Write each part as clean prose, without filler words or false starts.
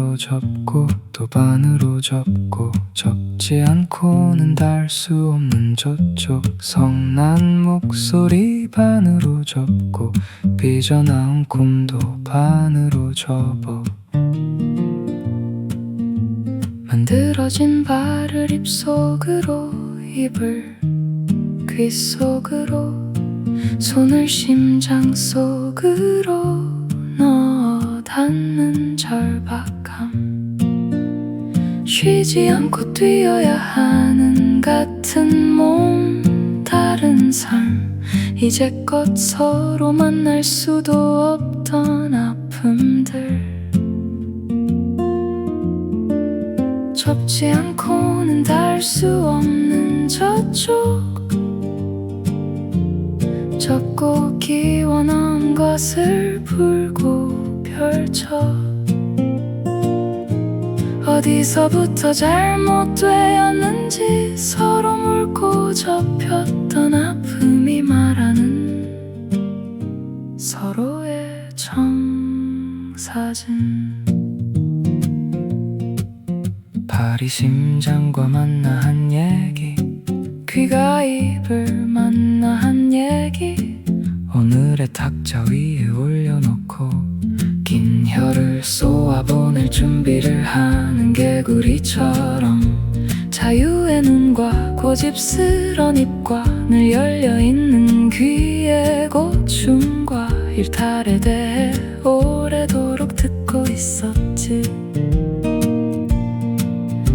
반으로 접고 또 반으로 접고 접지 않고는 닿을 수 없는 저쪽 성난 목소리 반으로 접고 삐져나온 꿈도 반으로 접어 만들어진 발을 입속으로 입을 귓속으로 손을 심장 속으로 넣어 닿는 절박함 쉬지 않고 뛰어야 하는 같은 몸 다른 삶 이제껏 서로 만날 수도 없던 아픔들 접지 않고는 닿을 수 없는 저쪽 접고 끼워 넣은 것을 풀고 펼쳐 어디서부터 잘못되었는지 서로 물고 접혔던 아픔이 말하는 서로의 청사진 발이 심장과 만나 한 얘기 귀가 입을 만나 한 얘기 오늘의 탁자 위에 올려놓고 긴 혀를 쏘아보낼 준비를 하는 개구리처럼 자유의 눈과 고집스런 입과 늘 열려있는 귀의 고충과 일탈에 대해 오래도록 듣고 있었지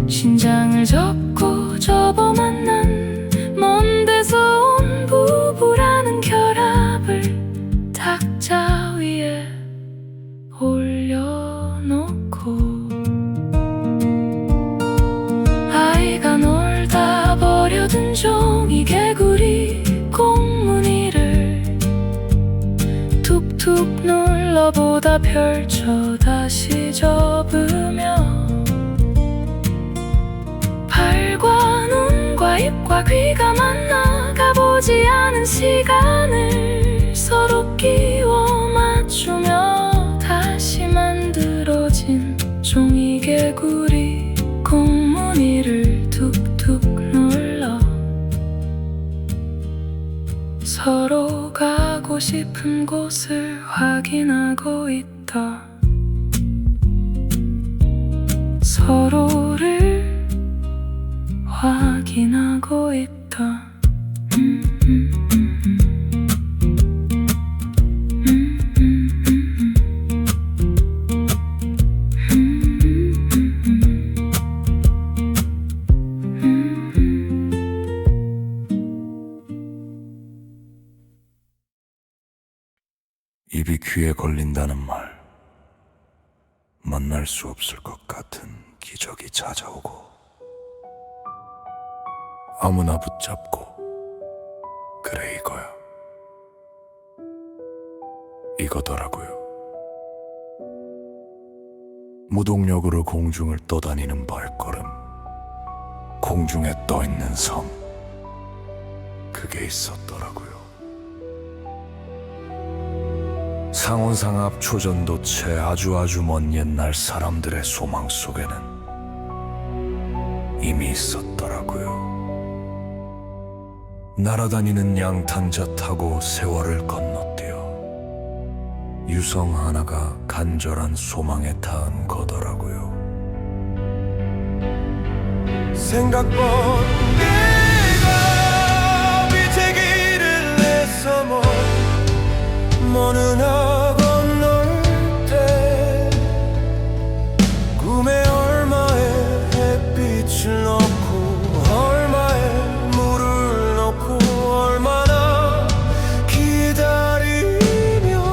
신장을 접고 접어 만난 먼 데서 온 부부라는 결합을 탁자 위에 올려놓고 아이가 놀다 버려둔 종이 개구리 꽁무니를 툭툭 눌러보다 펼쳐 다시 접으며 발과 눈과 입과 귀가 만나 가보지 않은 시간을 서로 끼워 맞추며 다시 만들어진 종이개구리 꽁무니를 툭툭 눌러 서로 가고 싶은 곳을 확인하고 있다 서로를 확인하고 있다 입이 귀에 걸린다는 말 만날 수 없을 것 같은 기적이 찾아오고 아무나 붙잡고 그래 이거야 이거더라고요 무동력으로 공중을 떠다니는 발걸음 공중에 떠있는 섬 그게 있었더라고요 상온상합 초전도체 아주 먼 옛날 사람들의 소망 속에는 이미 있었더라고요 날아다니는 양탄자 타고 세월을 건너뛰어 유성 하나가 간절한 소망에 닿은 거더라고요 생각본 내가 빛의 길을 내서모 먼 은하 건널 때 꿈에 얼마의 햇빛을 넣고 얼마의 물을 넣고 얼마나 기다리며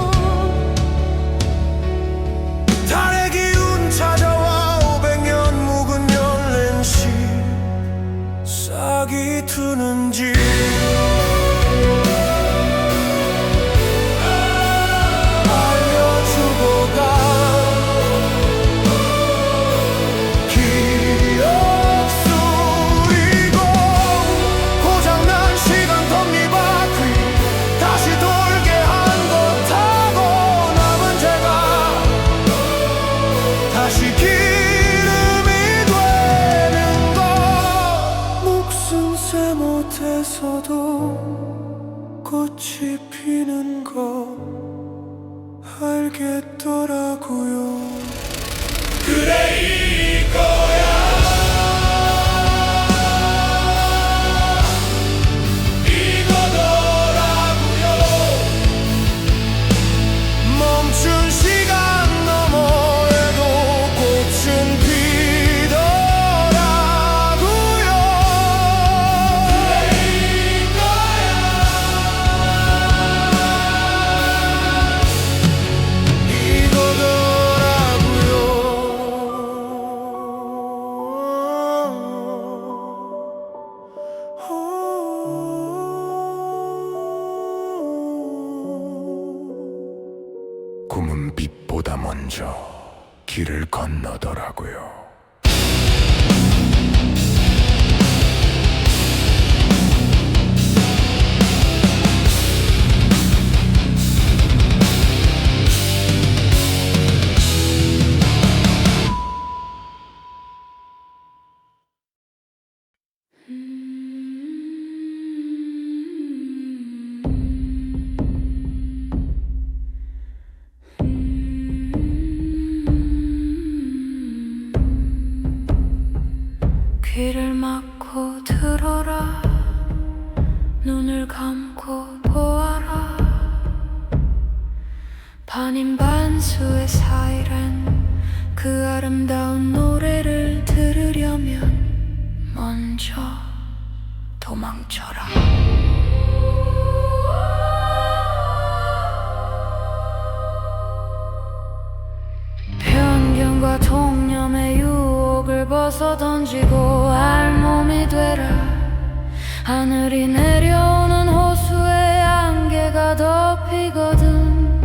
달의 기운 찾아와 500년 묵은 연랜시 싹이 트는지 먼저 길을 건너더라고요. 귀를 막고 들어라, 눈을 감고 보아라. 반인반수의 사이렌, 그 아름다운 노래를 들으려면 먼저 도망쳐라. 편견과 통념의 유혹을 벗어던지고 알몸이 되라. 하늘이 내려오는 호수에 안개가 덮이거든.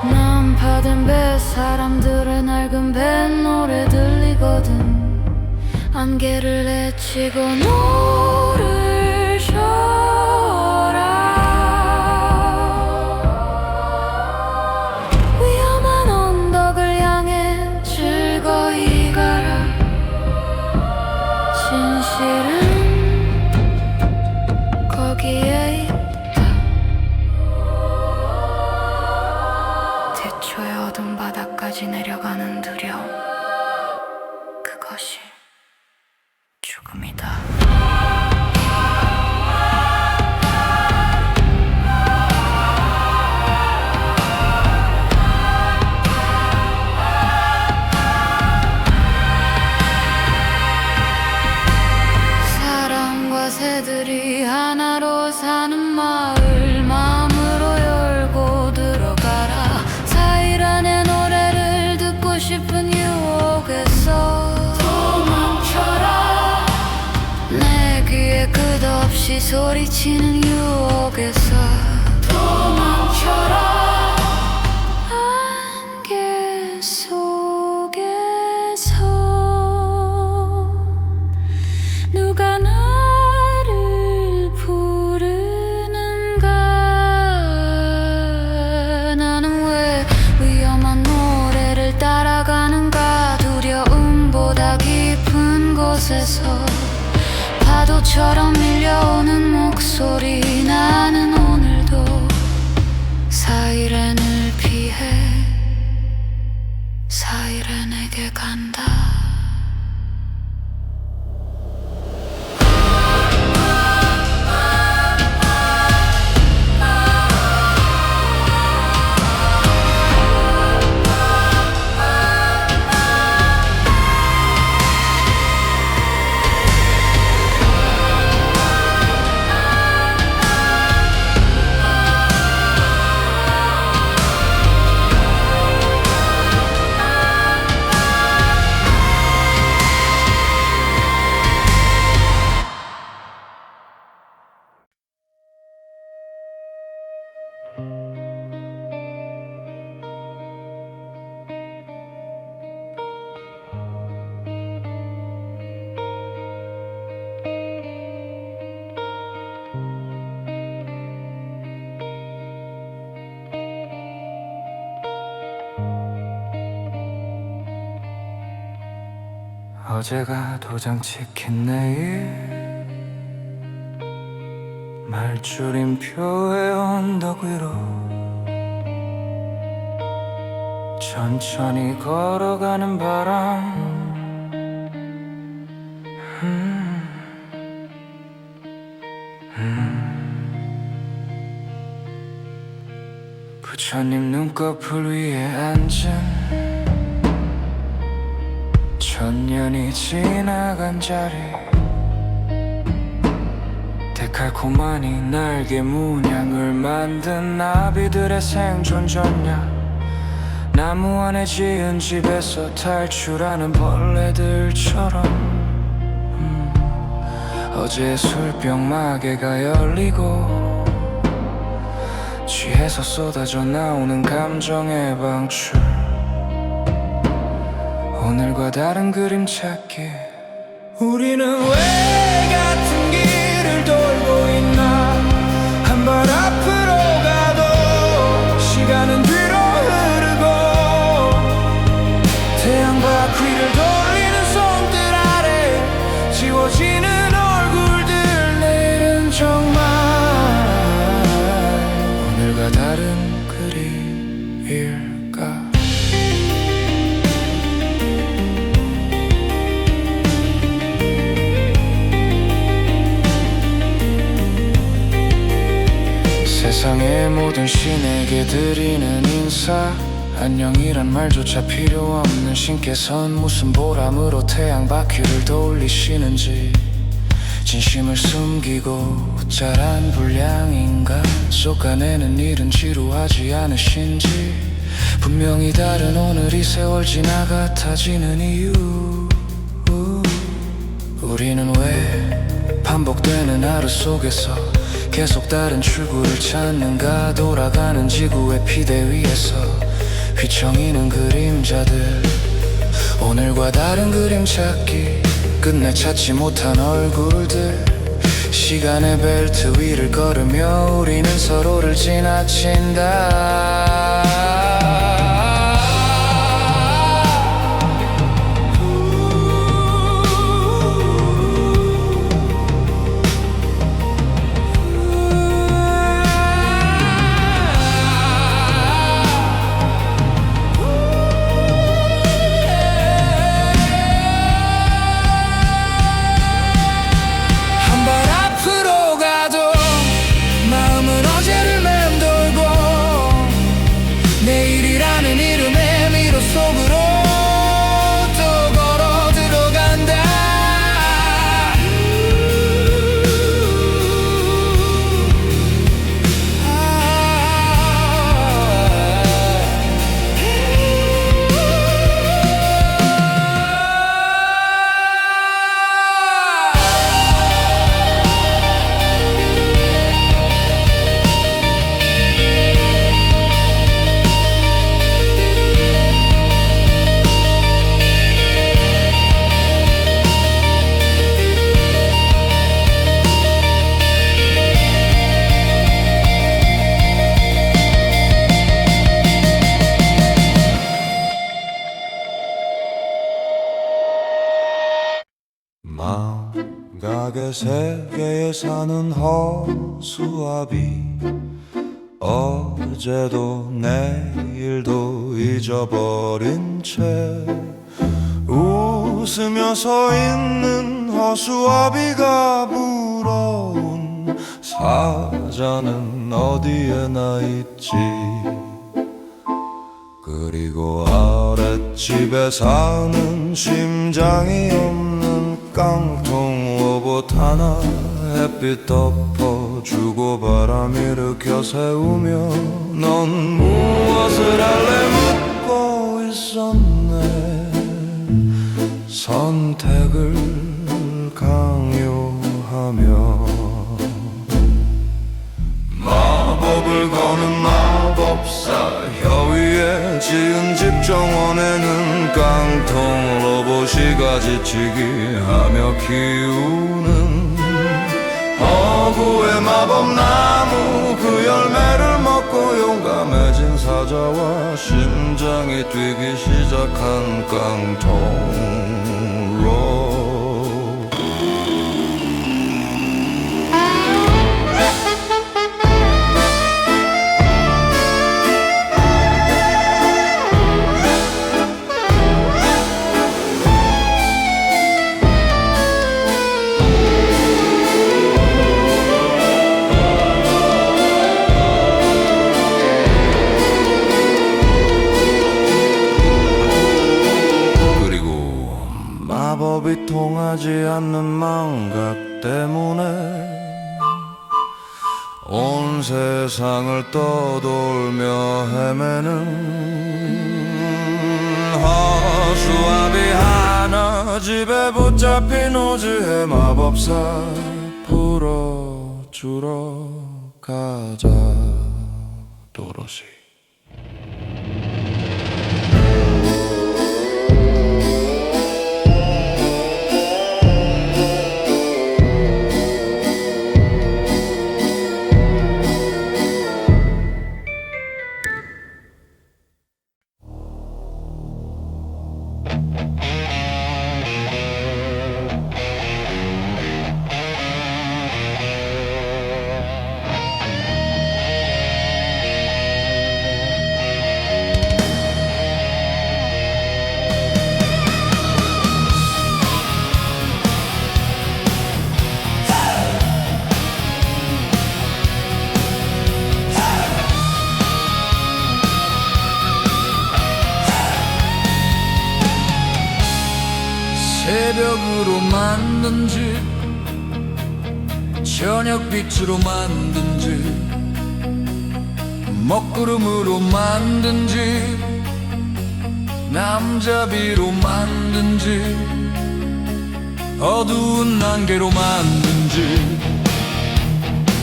난파된 뱃사람들의 낡은 뱃노래 들리거든. 안개를 헤치고 노를 져라. 위험한 언덕을 향해 즐거이 가라. 진실은 거기에 있다. 태초의 어두운 바닥까지 내려가는 두려움, 그것이 죽음이다. 사람과 새들이 하나로 사는 마을, 마음으로 열고 들어가라. 사이란의 노래를 듣고 싶은 유혹에서 도망쳐라. 내 귀에 끝없이 소리치는 유혹에서 도망쳐라. 안개 속에서 누가 나를 부르는가. 나는 왜 위험한 노래를 따라가는가. 두려움보다 깊은 곳에서 파도처럼 밀려오는 목소리. 나는 오늘도 사이렌을 피해 사이렌에게 간다. 어제가 도장 찍힌 내일, 말줄임표의 언덕 위로 천천히 걸어가는 바람. 부처님 눈꺼풀 위에 앉은 천년이 지나간 자리, 데칼코마니 날개 문양을 만든 나비들의 생존 전략. 나무 안에 지은 집에서 탈출하는 벌레들처럼 어제 술병 마개가 열리고 취해서 쏟아져 나오는 감정의 방출 오늘과 다른 그림 찾기 우리는 왜 같은 길을 돌고 있나 한 발 앞으로 가도 시간은 뒤로 흐르고 태양 바퀴를 돌리는 손들 아래 지워지는 얼굴들 내일은 정말 오늘과 다른 그림일까 세상의 모든 신에게 드리는 인사 안녕이란 말조차 필요 없는 신께선 무슨 보람으로 태양 바퀴를 돌리시는지 진심을 숨기고 자란 불량인가 쏟아내는 일은 지루하지 않으신지 분명히 다른 오늘이 세월 지나 같아지는 이유 우리는 왜 반복되는 하루 속에서 계속 다른 출구를 찾는가 돌아가는 지구의 피대 위에서 휘청이는 그림자들 오늘과 다른 그림 찾기 끝내 찾지 못한 얼굴들 시간의 벨트 위를 걸으며 우리는 서로를 지나친다 내일이라는 이름의 미로 속으로 또 걸어 들어간다 망각의 세계에 사는 허수아비 어제도 내일도 잊어버린 채 웃으며 서 있는 허수아비가 부러운 사자는 어디에나 있지 그리고 아랫집에 사는 심장이 없는 깡통 로봇 하나 햇빛 덮어주고 바람 일으켜 세우며 넌 무엇을 할래 묻고 있었네 선택을 강요하며 마법을 거는 마법사 혀위에 지은 집 정원에는 깡통 로봇이가 지치기 하며 키우는 허구의 마법나무 그 열매를 먹고 용감해진 사자와 심장이 뛰기 시작한 깡통 로봇 마법이 통하지 않는 망각 때문에 온 세상을 떠돌며 헤매는 허수아비 하나 집에 붙잡힌 오즈의 마법사 풀어주러 가자 또렷이. 새벽으로 만든 집, 저녁빛으로 만든 집, 먹구름으로 만든 집, 남자비로 만든 집, 어두운 안개로 만든 집,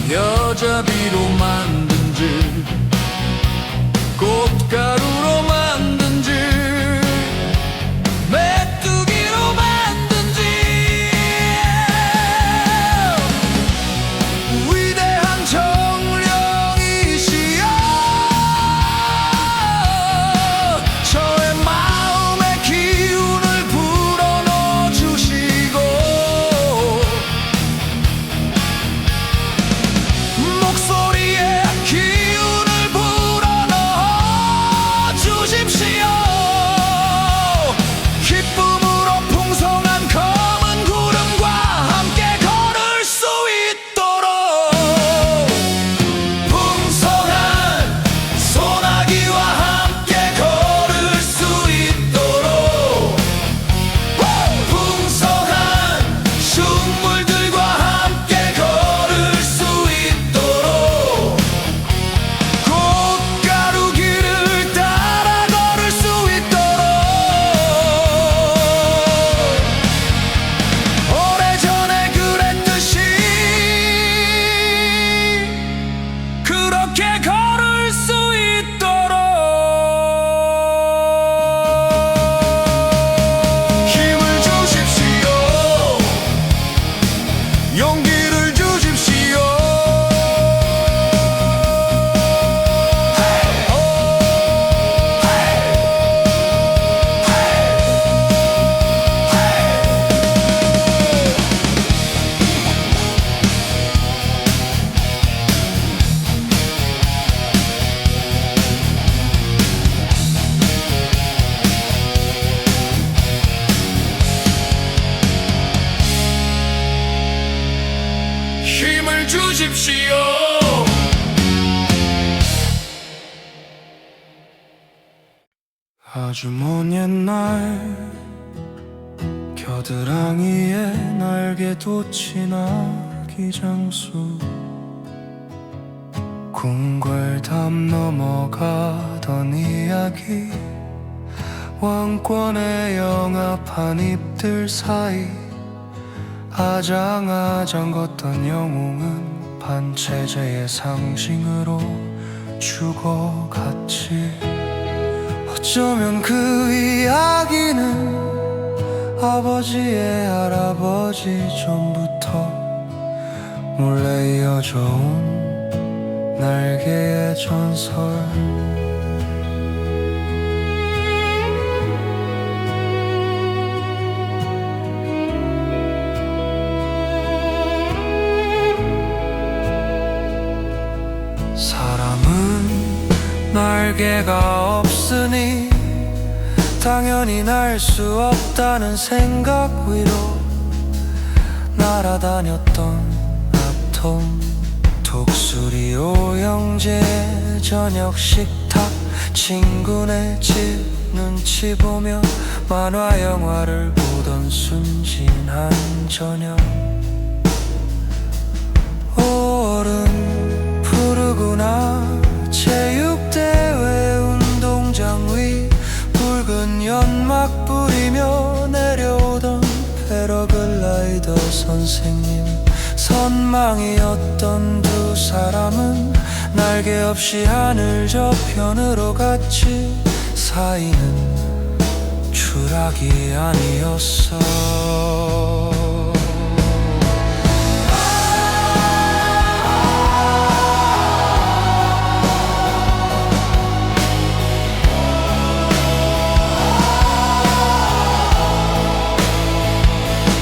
여자비로 만든 집, 꽃가루로 만든 집, 메뚜기로 만든 집. 위대한 정령이시여, 저의 마음의 기운을 불어넣어 주시고, 목소리에 기운을 불어넣어 주십시오. 기쁨으로 풍성한 검은 구름과 함께 걸을 수 있도록, 풍성한 소나기와 함께 걸을 수 있도록, 풍성한 흉물들과 함께 걸을 수 있도록, 꽃가루 길을 따라 걸을 수 있도록, 오래전에 그랬듯이 그렇게 걸을 수 있도록 힘을 주십시오. 용기를 주십시오. 힘을 주십시오. 아주 먼 옛날 겨드랑이에 날개 돋친 아기 장수, 궁궐담 넘어가던 이야기, 왕권에 영합한 잎들 사이 아장아장 걷던 영웅은 반체제의 상징으로 죽어갔지. 어쩌면 그 이야기는 아버지의 할아버지 전부터 몰래 이어져 온 날개의 전설. 사람은 날개가 없으니 당연히 날 수 없다는 생각 위로 날아다녔던 아톰, 독수리 오영재 저녁 식탁, 친구네 집 눈치 보며 만화 영화를 보던 순진한 저녁. 오른 푸르구나 체육대회 운동장 위 붉은 연막 뿌리며 내려오던 패러글라이더 선생님. 선망이었던 두 사람은 날개 없이 하늘 저편으로 같이 사이는 추락이 아니었어.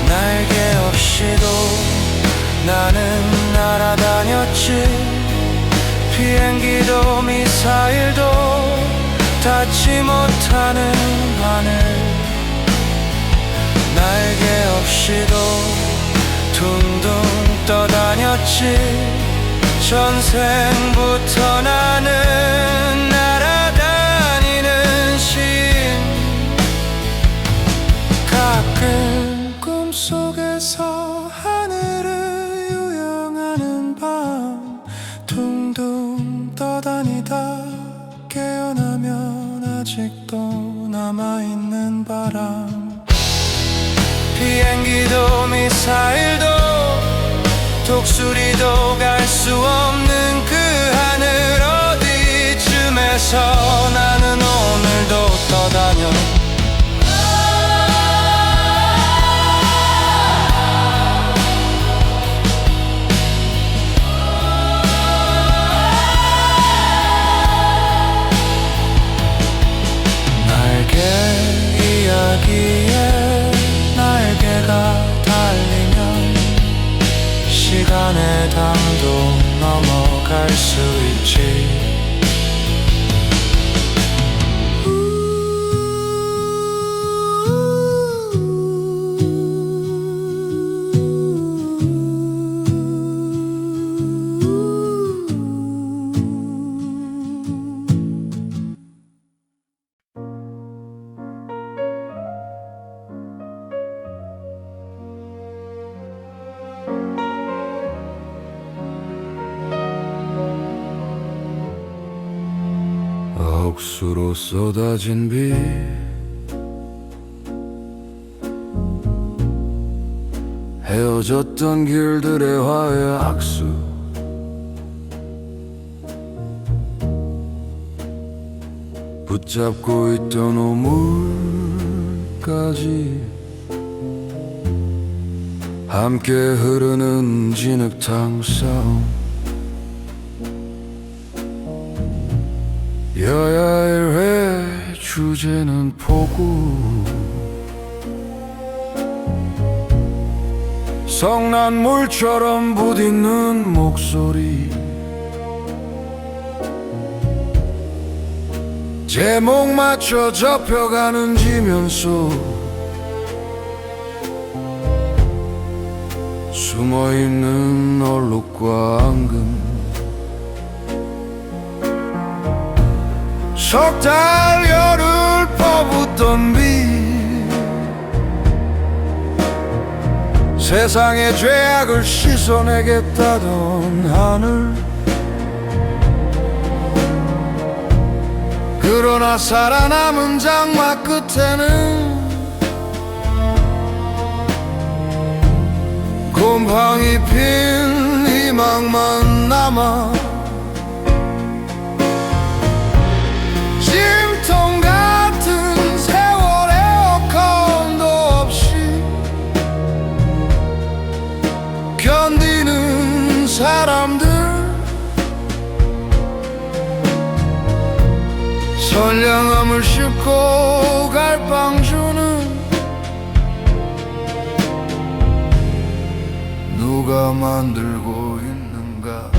날개 없이도 나는 날아다녔지. 비행기도 미사일도 닿지 못하는 하늘. 날개 없이도 둥둥 떠다녔지. 전생부터 나는 날아다니는 시인. 가끔 꿈속에서 하늘을 유영하는 밤 둥둥 떠다니다 깨어나면 아직도 남아있는 바람. 비행기도 미사일도 독수리도 갈 수 없는 그 하늘 어디쯤에서 나는 오늘도 떠다녀. 이야기에 날개가 달리면 시간의 담도 넘어갈 수 있지. 억수로 쏟아진 비 헤어졌던 길들의 화해 악수. 붙잡고 있던 오물까지 함께 흐르는 진흙탕 싸움. 여야의 주제는 폭우. 성난 물처럼 부딪는 목소리. 제목 맞춰 접혀가는 지면 속 숨어있는 얼룩과 앙금. 석 달 열흘 퍼붓던 비 세상의 죄악을 씻어내겠다던 하늘. 그러나 살아남은 장막 끝에는 곰팡이 핀 희망만 남아. 찜통 같은 세월의 어컴도 없이 견디는 사람들. 선량함을 싣고 갈 방주는 누가 만들고 있는가.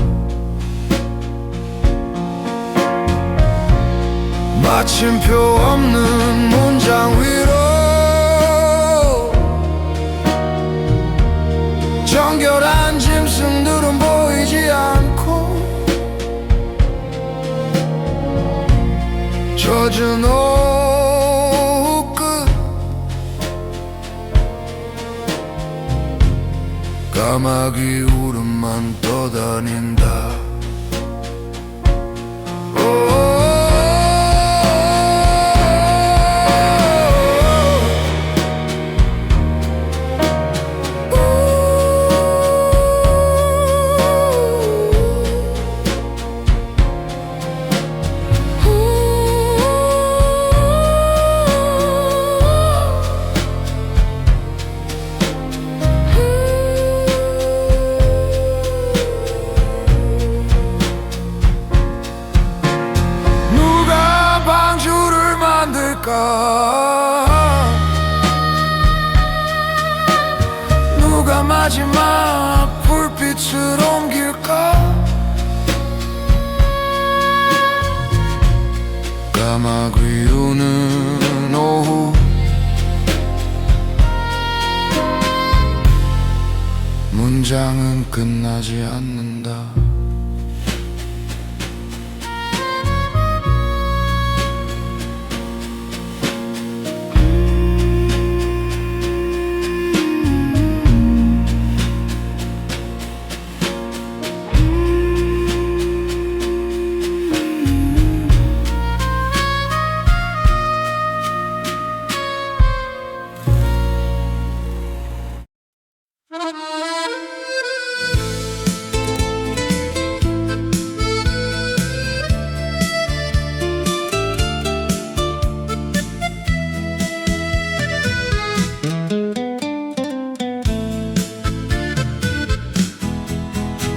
마침표 없는 문장 위로 정결한 짐승들은 보이지 않고 젖은 오후 끝 까마귀 울음만 떠다닌다. 누가 마지막 불빛을 옮길까? 까마귀 우는 오후 문장은 끝나지 않는다.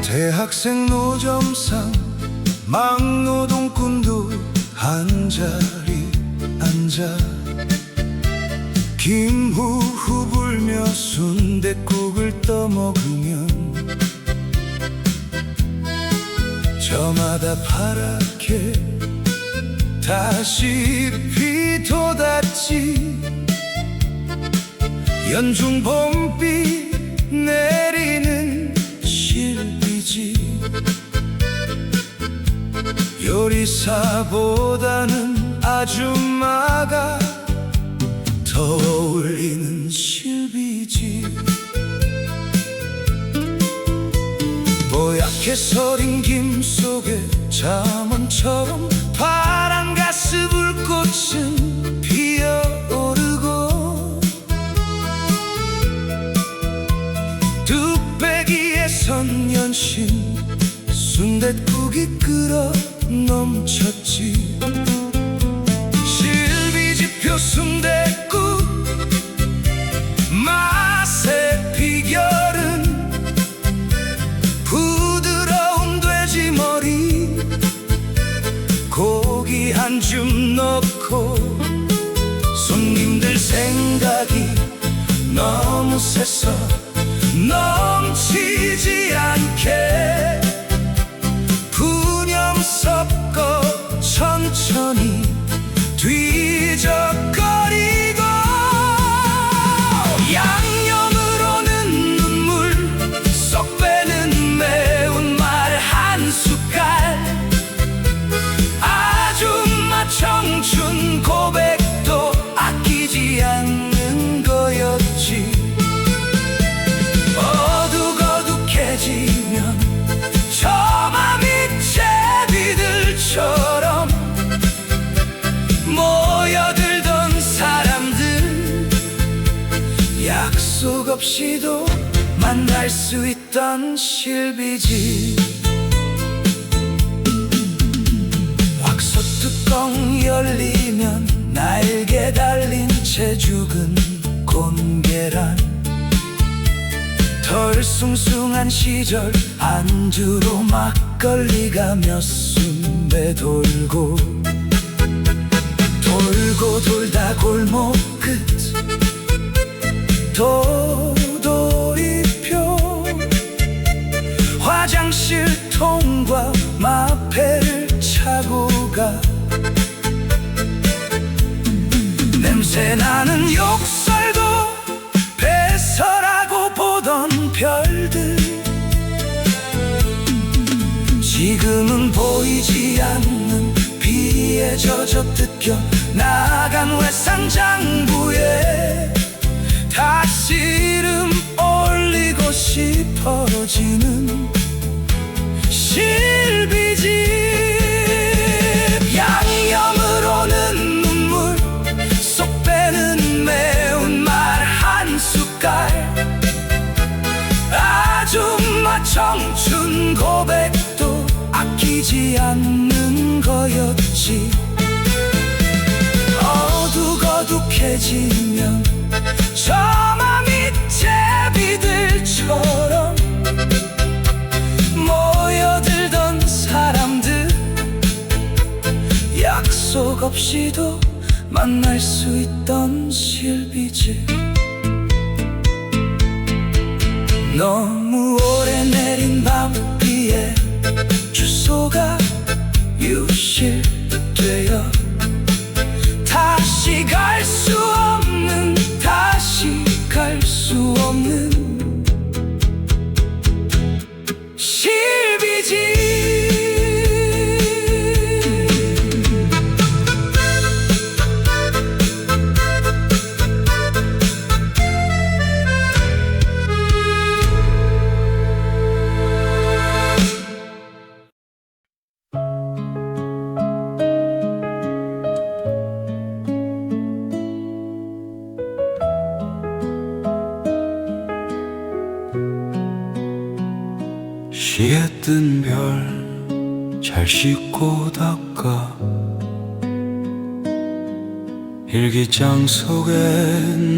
대학생 노점상 막노동꾼도 한자리 앉아 김후후 불며 순댓국을 떠먹으면 저마다 파랗게 다시 피돋았지. 연중 봄비 내리는 실비지. 요리사보다는 아줌마가 더 어울리는 실비지. 뽀얗게 서린 김 속에 잠원처럼 파란 가스 불꽃은 피어오르고 뚝배기에선 연신 순댓국이 끓어 넘쳤지. 실비지표 순댓국 맛의 비결은 부드러운 돼지머리 고기 한 줌 넣고 손님들 생각이 너무 세서 넘치지 않게 푸념 섞어 천천히 뒤적거리고 양념으로는 눈물 쏙 빼는 매운말 한 숟갈 아줌마 청춘 고백도 아끼지 않는 거였지. 어둑어둑해지면 저마 밑 제비들처럼 모여들던 사람들 약속 없이도 만날 수 있던 실비지. 확소 뚜껑 열리면 날개 달린 채 죽은 곤계란 덜 숭숭한 시절 안주로 막걸리가 몇 순배 돌고 돌고 돌다 골목 끝 도돌이표 화장실 통과 마패를 차고 가 냄새나는 욕설도 배설하고 보던 별들 지금은 보이지 않는 비에 젖어 뜯겨 나간 외상장부에 다시 이름 올리고 싶어지는 실비집. 양념으로는 눈물 쏙 빼는 매운말 한 숟갈 아줌마 청춘 고백도 아끼지 않는 거였지. 어둑어둑해지면 저마 밑 제비들처럼 모여들던 사람들 약속 없이도 만날 수 있던 실비지. 너무 오래 내린 밤비에 주소가 유실되어 다시 갈 수 없는, 다시 갈 수 없는 실비지. 시에 뜬 별 잘 씻고 닦아 일기장 속에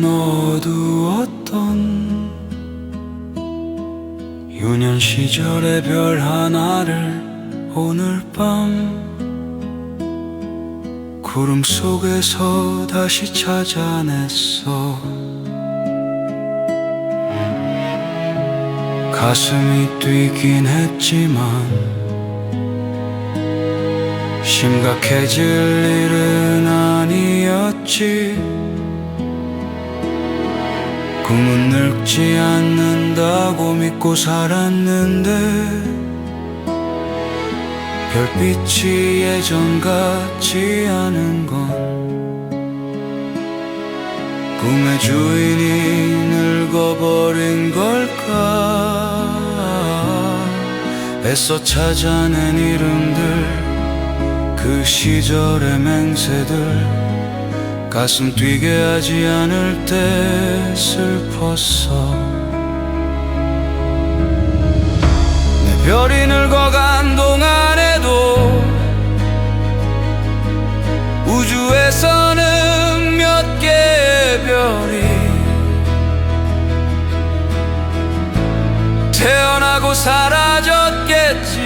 넣어두었던 유년 시절의 별 하나를 오늘 밤 구름 속에서 다시 찾아냈어. 가슴이 뛰긴 했지만 심각해질 일은 아니었지. 꿈은 늙지 않는다고 믿고 살았는데 별빛이 예전 같지 않은 건 꿈의 주인이 늙어버린 걸까. 애써 찾아낸 이름들, 그 시절의 맹세들 가슴 뛰게 하지 않을 때 슬펐어. 내 별이 늙어간 동안에도 우주에서는 몇 개의 별이 태어나고 사라졌겠지.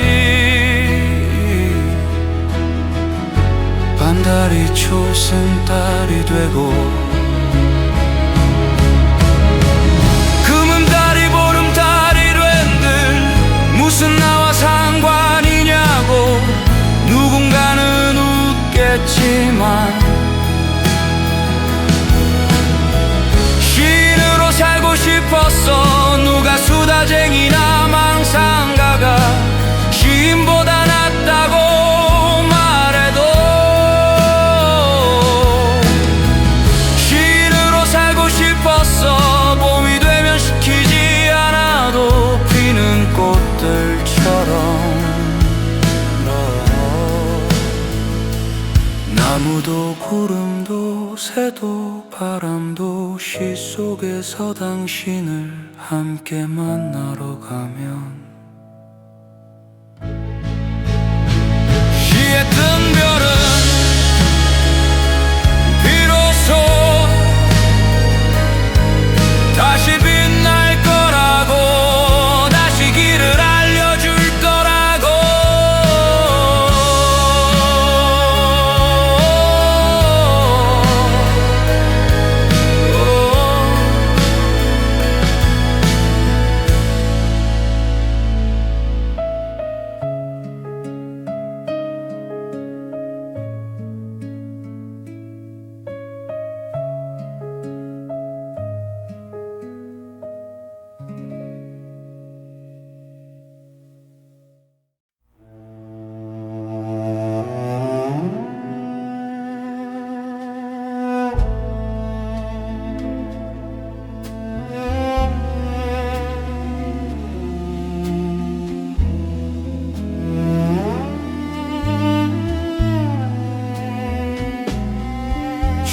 반달이 초승달이 되고 금음달이 보름달이 된들 무슨 나와 상관이냐고 누군가는 웃겠지만 시인으로 살고 싶었어. 누가 수다쟁이나 망상가가 시인보다 낫다고 말해도 시인으로 살고 싶었어. 봄이 되면 시키지 않아도 피는 꽃들처럼 나무도 구름도 새도 바람도 시 속에서 당신을 함께 만나러 가면 시에 뜬 별은 비로소 다시 빛날 거라고 다시 길을 알려줄 거라고.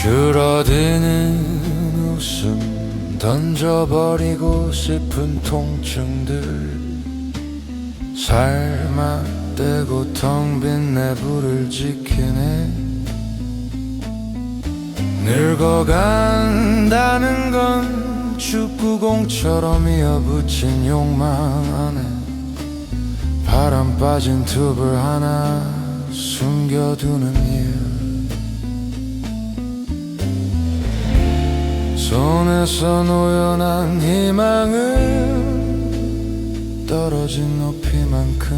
줄어드는 웃음 던져버리고 싶은 통증들 삶아떼고 텅 빈 내부를 지키네. 늙어간다는 건 축구공처럼 이어붙인 욕망 안에 바람 빠진 튜브를 하나 숨겨두는 일. 손에서 놓여난 희망은 떨어진 높이만큼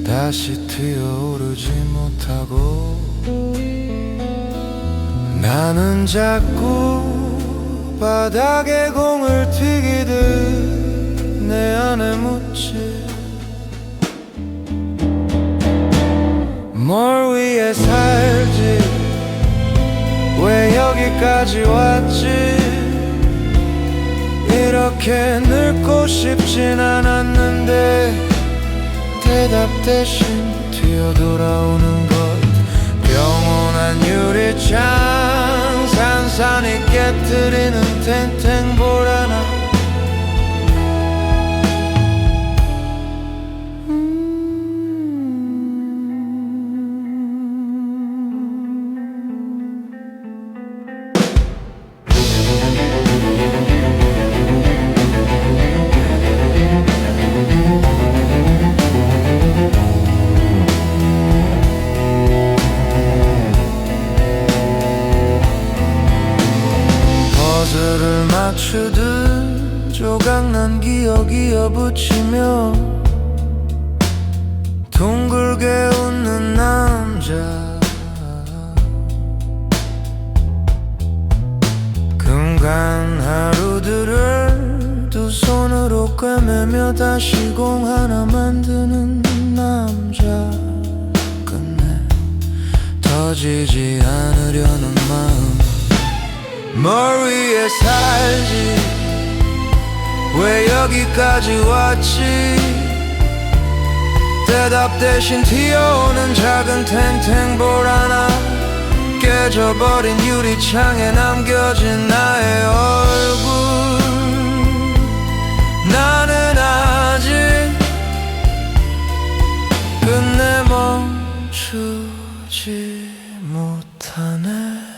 다시 뛰어오르지 못하고 나는 자꾸 바닥에 공을 튀기듯 내 안에 묻지 뭘 위해 살지 왜 여기까지 왔지 이렇게 늙고 싶진 않았는데 대답 대신 튀어돌아오는 것 영원한 유리창 산산이 깨트리는 탱탱볼 하나 퍼즐을 맞추듯 조각난 기억이 이어붙이며 둥글게 웃는 남자 금간 하루들을 두 손으로 꿰매며 다시 공 하나 만드는 남자 끝내 터지지 않으려는 마음 뭘 위해 살지 왜 여기까지 왔지 대답 대신 튀어오는 작은 탱탱볼 하나 깨져버린 유리창에 남겨진 나의 얼굴 나는 아직 끝내 멈추지 못하네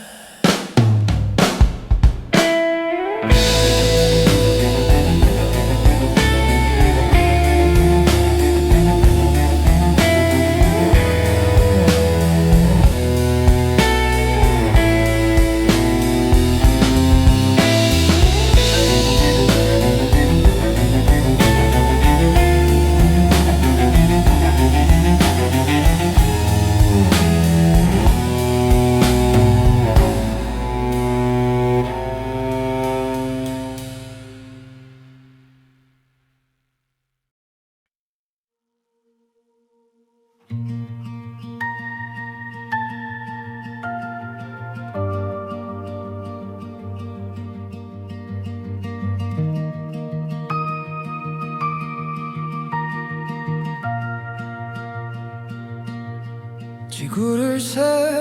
지구를 세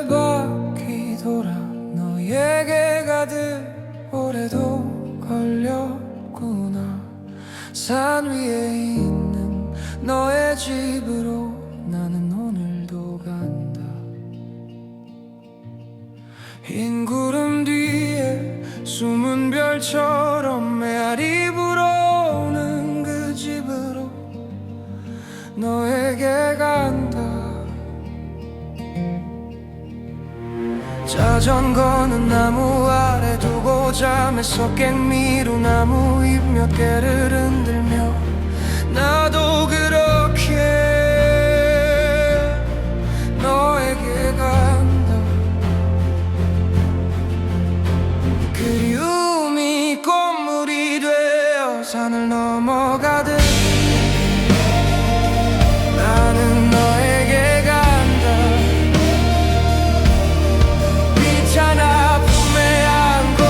바퀴 돌아 너에게 가듯 오래도 걸렸구나 산 위에 있는 너의 집으로 나는 오늘도 간다 흰 구름 뒤에 숨은 별처럼 메아리 불어오는 그 집으로 너에게 간다 자전거는 나무 아래 두고 잠에서 깽미로 나무 잎 몇 개를 흔들며 나도 그렇게 너에게 간다 그리움이 꽃물이 되어 산을 넘어가듯 나는 너에게 간다 하나 품에 안고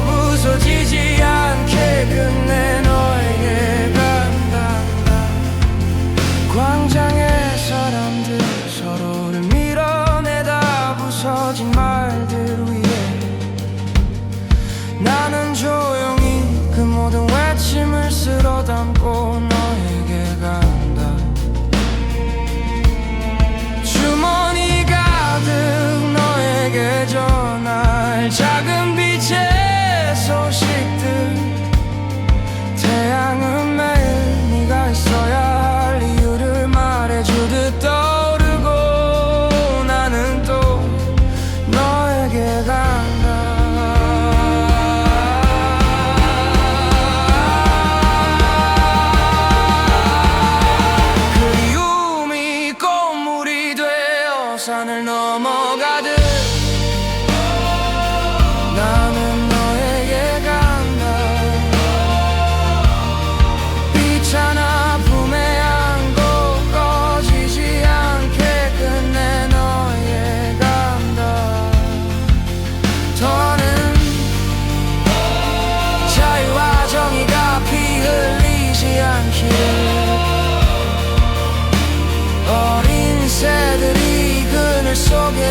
부서지지 않게 끝내 너에게 간다 광장의 사람들 서로를 밀어내다 부서진 말들 위에 나는 조용히 그 모든 외침을 쓸어 담고 너에게 간다 주머니 가득 너에게 전할 작은 빛의 소식들 태양은 매일 네가 있어야 할 이유를 말해주듯 떠오르고 나는 또 너에게 간다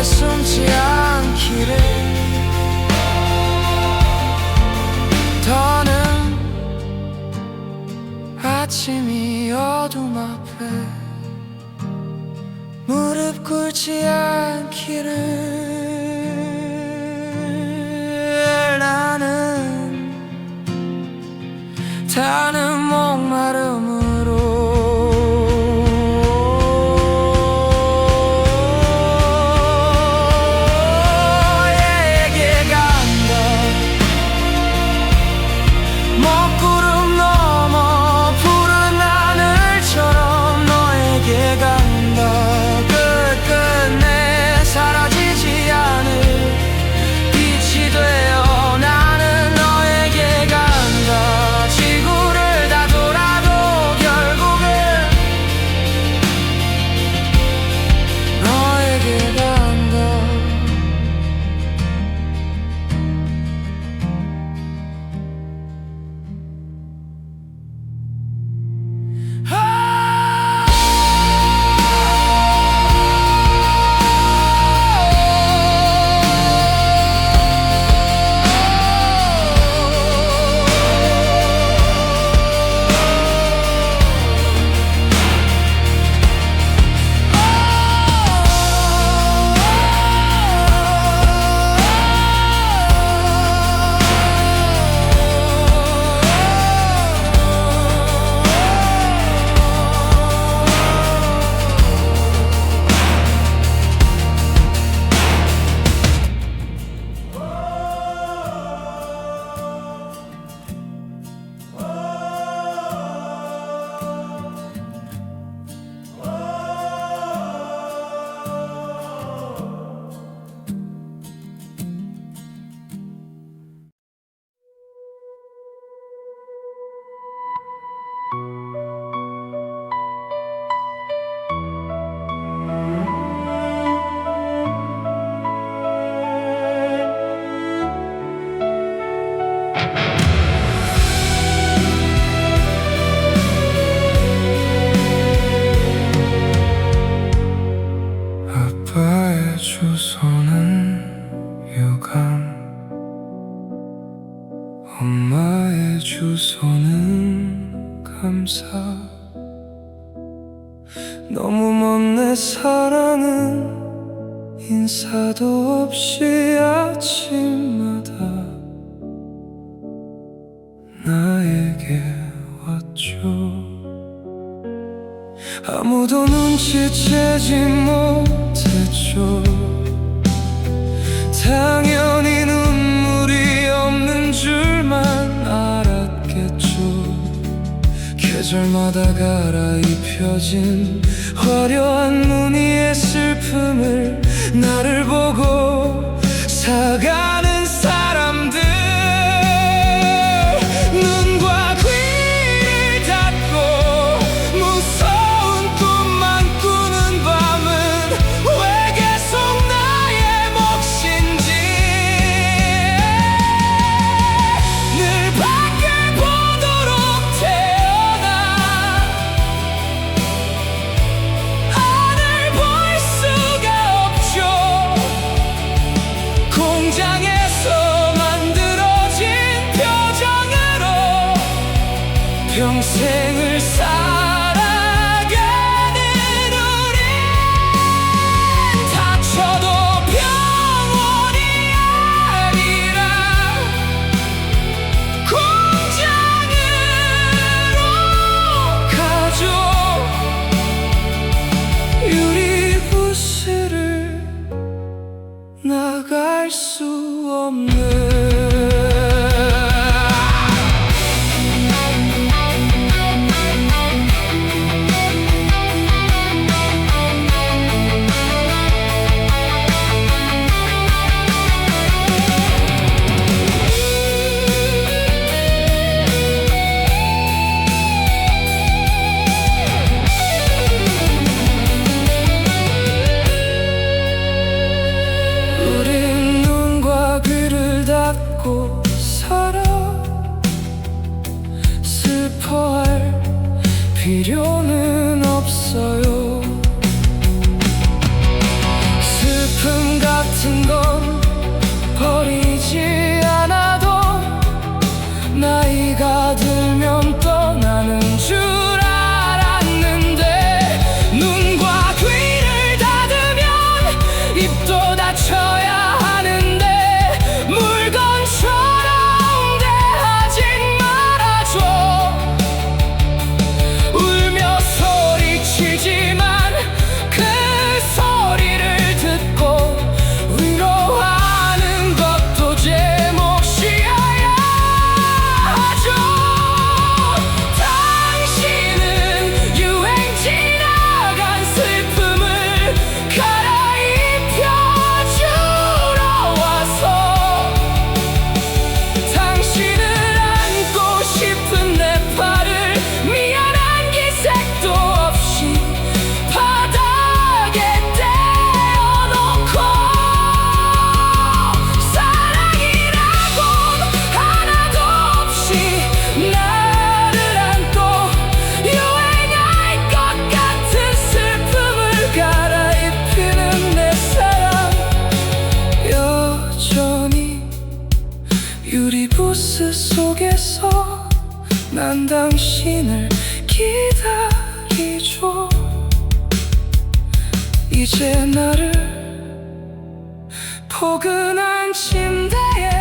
숨지 않기를 더는 아침이 어둠 앞에 무릎 꿇지 않기를 나는 타는 목마름으로 아빠의 주소는 유감, 엄마의 주소는 감사. 너무 먼 내 사랑은 인사도 없이 아침마다 나에게 왔죠. 아무도 눈치채지 못했죠. 당연히 눈물이 없는 줄만 알았겠죠. 계절마다 갈아입혀진 화려한 무늬의 슬픔을 나를 보고 사가는 사람들, 눈과 귀를 닫고 무서운 꿈만 꾸는 밤은 왜 계속 나의 몫인지. 늘 밖을 보도록 태어나 안을 볼 수가 없죠. 공장에서 만들어진 표정으로 평생을 살아가는 우린 다쳐도 병원이 아니라 공장으로 가죠. 유리부스를 나갈 수 없는 우린 눈과 귀를 닫고 살아. 슬퍼할 필요는 없어요. 슬픔 같은 건 버리지 않아도 나이가 들면 떠나는 줄 알았는데 눈과 귀를 닫으면 입도 닫혀야 하는데 물건처럼 대하지 말아줘. 울며 소리치지만 그 소리를 듣고 위로하는 것도 제 몫이어야 하죠. 당신은 유행지 나간 슬픔을 갈아입혀주러 와서 당신을 안고 싶은 내 팔을 미안한 기색도 없이 바닥에 떼어놓고 사랑이라곤 하나도 없이 나를 안고 유행할 것 같은 슬픔을 갈아입히는 내 사랑 여전히 유리부스 속에서 난 당신을 기다리죠. 이제 나를 포근한 침대에